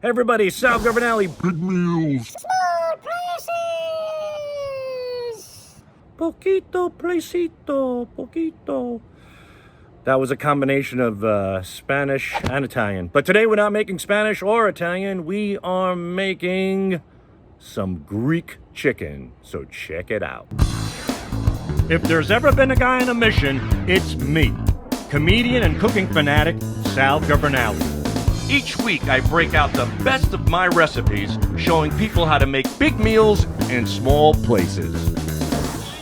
Hey everybody, Sal Governale. Big meals. Small places. Poquito, placito, poquito. That was a combination of Spanish and Italian. But today we're not making Spanish or Italian. We are making some Greek chicken. So check it out. If there's ever been a guy on a mission, it's me. Comedian and cooking fanatic, Sal Governale. Each week I break out the best of my recipes, showing people how to make big meals in small places.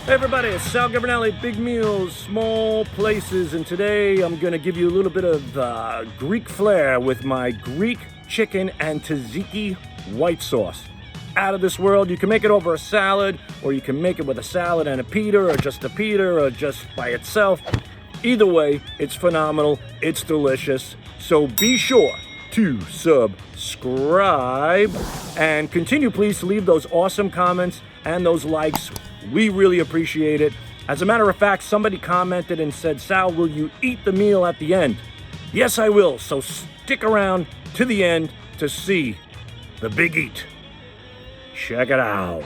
Hey everybody, it's Sal Governale, big meals, small places, and today I'm gonna give you a little bit of Greek flair with my Greek chicken and tzatziki white sauce. Out of this world. You can make it over a salad, or you can make it with a salad and a pita, or just a pita, or just by itself. Either way, it's phenomenal, it's delicious, so be sure to subscribe and continue please to leave those awesome comments and those likes. We really appreciate it. As a matter of fact, somebody commented and said, Sal, will you eat the meal at the end? Yes, I will, so stick around to the end to see the big eat. Check it out.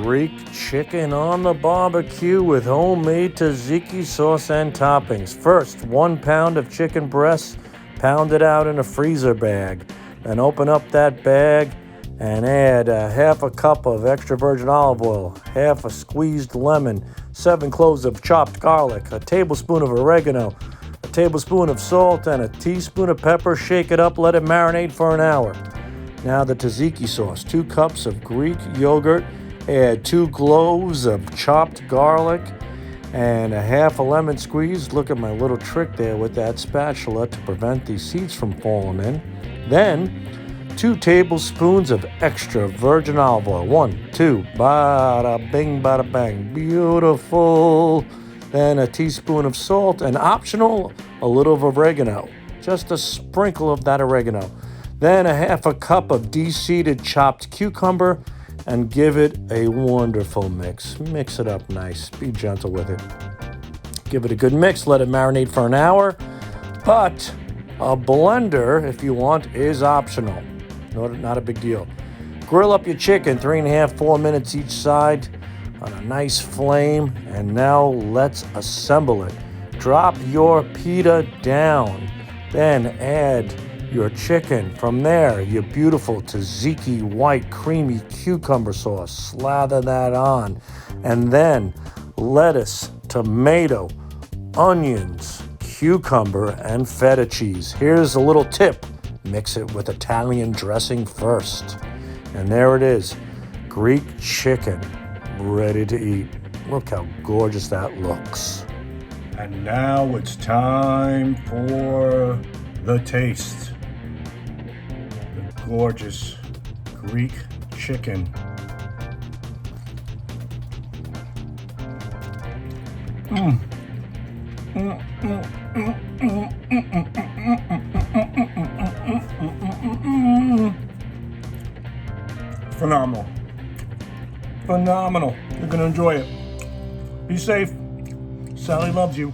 Greek chicken on the barbecue with homemade tzatziki sauce and toppings. First, 1 pound of chicken breasts, pound it out in a freezer bag. Then open up that bag and add half a cup of extra virgin olive oil, half a squeezed lemon, 7 cloves of chopped garlic, a tablespoon of oregano, a tablespoon of salt, and a teaspoon of pepper. Shake it up, let it marinate for an hour. Now the tzatziki sauce, 2 cups of Greek yogurt, add 2 cloves of chopped garlic and a half a lemon squeeze. Look at my little trick there with that spatula to prevent these seeds from falling in. Then 2 tablespoons of extra virgin olive oil. 1, 2, bada bing, bada bang, beautiful. Then a teaspoon of salt, and optional, a little of oregano, just a sprinkle of that oregano. Then a half a cup of de-seeded chopped cucumber, and give it a wonderful mix. Mix it up nice. Be gentle with it. Give it a good mix. Let it marinate for an hour. But a blender, if you want, is optional. Not a big deal. Grill up your chicken, 3.5-4 minutes each side on a nice flame. And now let's assemble it. Drop your pita down. Then add your chicken. From there, your beautiful tzatziki white creamy cucumber sauce. Slather that on. And then lettuce, tomato, onions, cucumber, and feta cheese. Here's a little tip. Mix it with Italian dressing first. And there it is. Greek chicken ready to eat. Look how gorgeous that looks. And now it's time for the taste. Gorgeous Greek chicken. Phenomenal. Phenomenal. You're going to enjoy it. Be safe. Sally loves you.